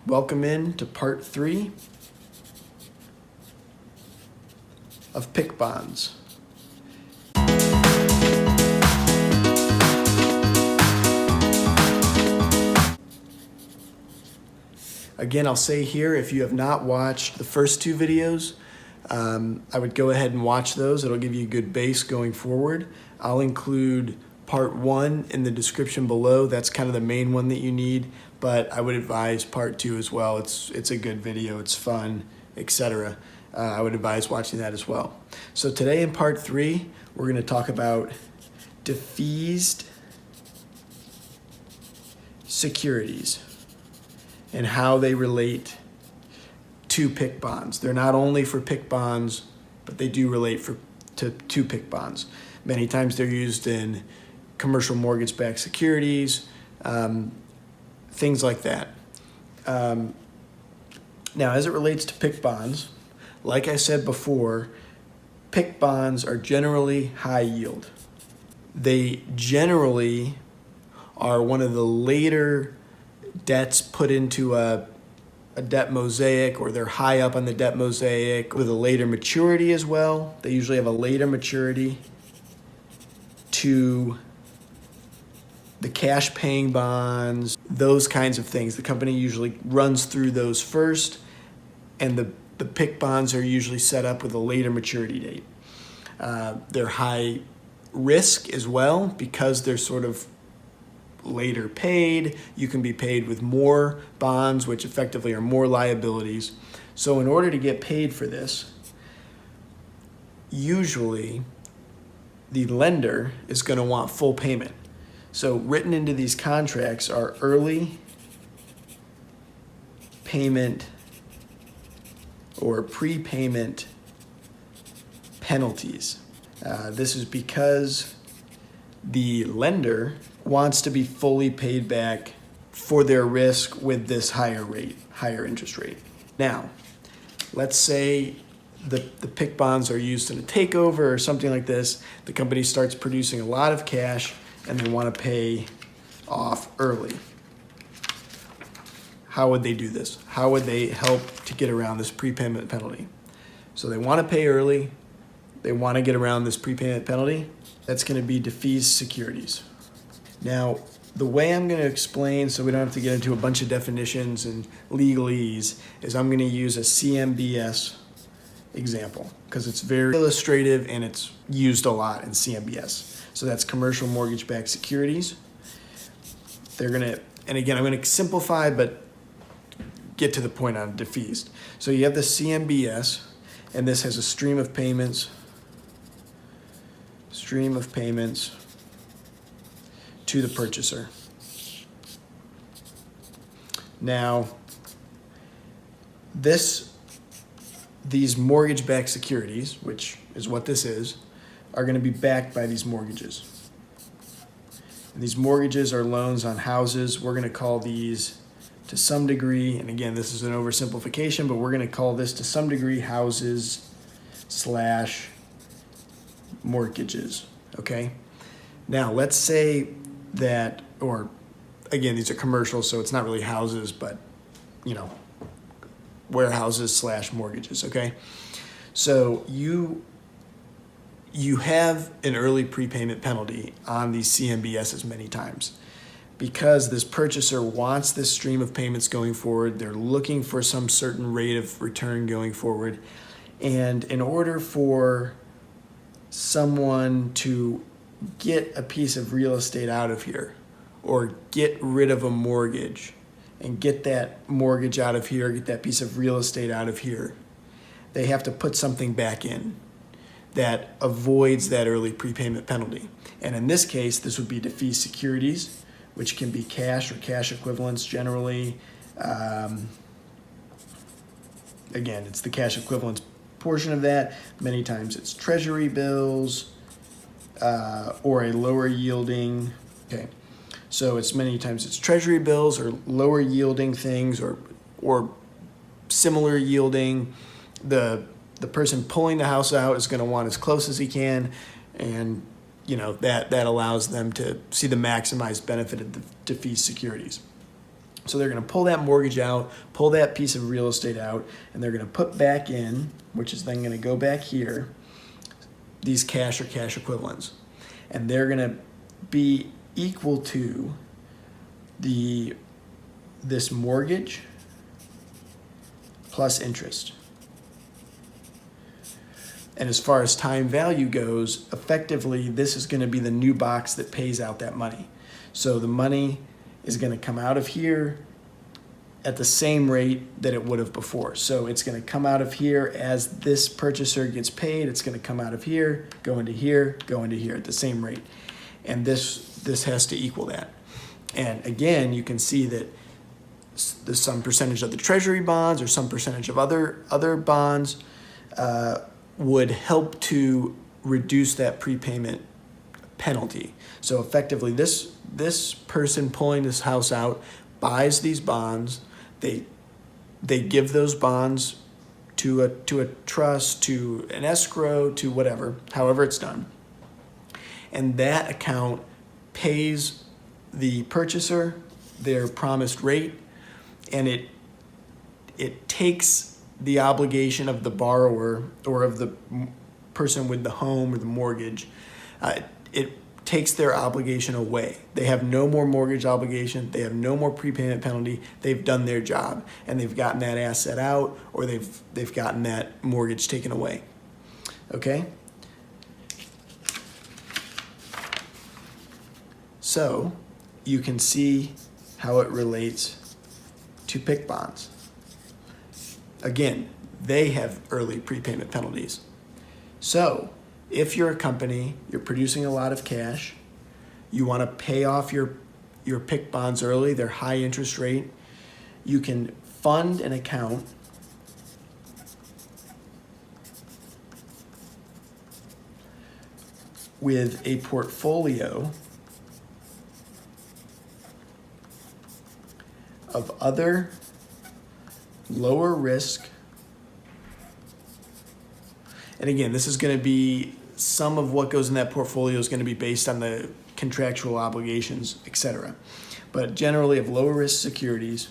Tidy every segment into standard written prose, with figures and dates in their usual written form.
Welcome in to part 3 of PIK Bonds. Again, I'll say here, if you have not watched the first 2 videos, I would go ahead and watch those. It'll give you a good base going forward. I'll include part 1 in the description below. That's kind of the main one that you need, but I would advise part 2 as well. It's a good video, it's fun, etc. I would advise watching that as well. So today in part 3, we're going to talk about defeased securities and how they relate to PIK bonds. They're not only for PIK bonds, but they do relate to PIK bonds. Many times they're used in commercial mortgage-backed securities, things like that. Now, as it relates to PIK bonds, like I said before, PIK bonds are generally high yield. They generally are one of the later debts put into a debt mosaic, or they're high up on the debt mosaic with a later maturity as well. They usually have a later maturity to the cash paying bonds, those kinds of things. The company usually runs through those first, and the PIK bonds are usually set up with a later maturity date. They're high risk as well because they're sort of later paid. You can be paid with more bonds, which effectively are more liabilities. So in order to get paid for this, usually the lender is going to want full payment. So written into these contracts are early payment or prepayment penalties. This is because the lender wants to be fully paid back for their risk with this higher interest rate. Now, let's say the PIK bonds are used in a takeover or something like this. The company starts producing a lot of cash and they want to pay off early. How would they do this? How would they help to get around this prepayment penalty? So they want to pay early. They want to get around this prepayment penalty. That's going to be defeased securities. Now, the way I'm going to explain, so we don't have to get into a bunch of definitions and legalese, is I'm going to use a CMBS example because it's very illustrative and it's used a lot in CMBS. So that's commercial mortgage-backed securities. They're going to, and again, I'm going to simplify, but get to the point on defeased. So you have the CMBS, and this has a stream of payments to the purchaser. Now, these mortgage-backed securities, which is what this is, are going to be backed by these mortgages. And these mortgages are loans on houses. We're going to call these, to some degree, and again, this is an oversimplification, but we're going to call this to some degree houses / mortgages, okay? Now, let's say that, or again, these are commercial, so it's not really houses, but, warehouses / mortgages, okay? So you have an early prepayment penalty on these CMBSs many times because this purchaser wants this stream of payments going forward. They're looking for some certain rate of return going forward. And in order for someone to get a piece of real estate out of here or get rid of a mortgage and get that mortgage out of here, get that piece of real estate out of here, they have to put something back in that avoids that early prepayment penalty. And in this case, this would be defeased securities, which can be cash or cash equivalents generally. Again, it's the cash equivalents portion of that. Many times it's treasury bills or a lower yielding, okay. So many times it's treasury bills or lower yielding things or similar yielding. The person pulling the house out is going to want as close as he can, and that allows them to see the maximized benefit of the defeased securities. So they're going to pull that mortgage out, pull that piece of real estate out, and they're going to put back in, which is then going to go back here, these cash or cash equivalents. And they're going to be equal to this mortgage plus interest. And as far as time value goes, effectively, this is going to be the new box that pays out that money. So the money is going to come out of here at the same rate that it would have before. So it's going to come out of here as this purchaser gets paid. It's going to come out of here, go into here, go into here at the same rate. And this has to equal that. And again, you can see that there's some percentage of the treasury bonds or some percentage of other bonds would help to reduce that prepayment penalty. So effectively, this person pulling this house out buys these bonds. They give those bonds to a trust, to an escrow, to whatever, however it's done. And that account pays the purchaser their promised rate, and it takes the obligation of the borrower or of the person with the home or the mortgage. It takes their obligation away. They have no more mortgage obligation. They have no more prepayment penalty. They've done their job, and they've gotten that asset out, or they've gotten that mortgage taken away. Okay? So you can see how it relates to PIK bonds. Again, they have early prepayment penalties. So if you're a company, you're producing a lot of cash, you want to pay off your PIK bonds early, they're high interest rate, you can fund an account with a portfolio of other lower risk. And again, this is going to be some of what goes in that portfolio is going to be based on the contractual obligations, etc. But generally of lower risk securities.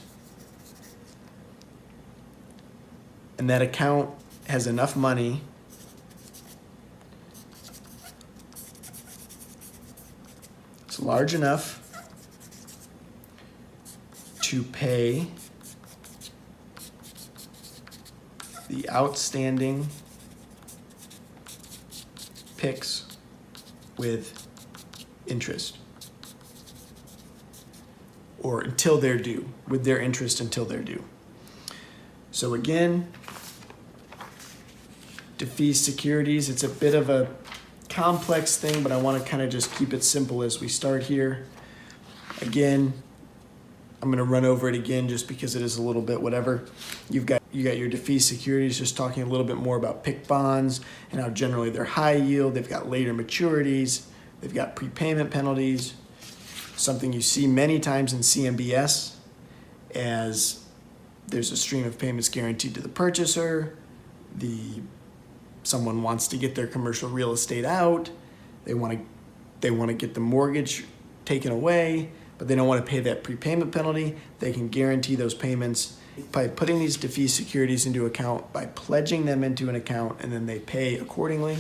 And that account has enough money it's large enough to pay the outstanding PIKs with interest, or until they're due, with their interest until they're due. So again, Defeased Securities, it's a bit of a complex thing, but I want to kind of just keep it simple as we start here. Again, I'm going to run over it again just because it is a little bit whatever. You got your Defeased Securities, just talking a little bit more about PIK bonds and how generally they're high yield. They've got later maturities. They've got prepayment penalties. Something you see many times in CMBS, as there's a stream of payments guaranteed to the purchaser. Someone wants to get their commercial real estate out. They want to get the mortgage taken away, but they don't want to pay that prepayment penalty. They can guarantee those payments by putting these Defeased Securities into account, by pledging them into an account, and then they pay accordingly.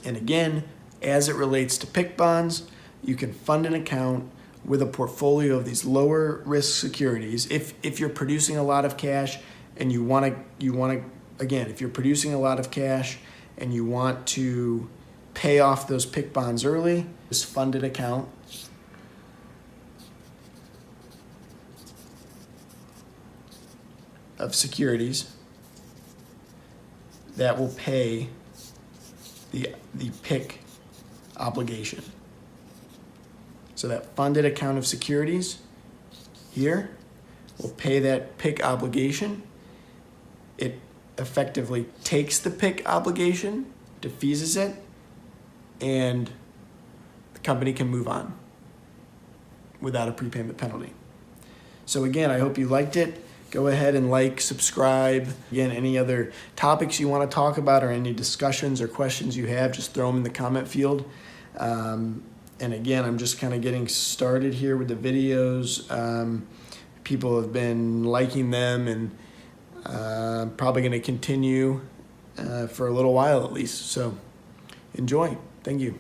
And again, as it relates to PIK bonds, you can fund an account with a portfolio of these lower risk securities. If you're producing a lot of cash and you want to again, if you're producing a lot of cash and you want to pay off those PIK bonds early, just fund an account of securities that will pay the PIK obligation. So that funded account of securities here will pay that PIK obligation. It effectively takes the PIK obligation, defeases it, and the company can move on without a prepayment penalty. So again, I hope you liked it. Go ahead and like, subscribe. Again, any other topics you want to talk about or any discussions or questions you have, just throw them in the comment field. And again, I'm just kind of getting started here with the videos. People have been liking them, and probably going to continue for a little while at least. So enjoy. Thank you.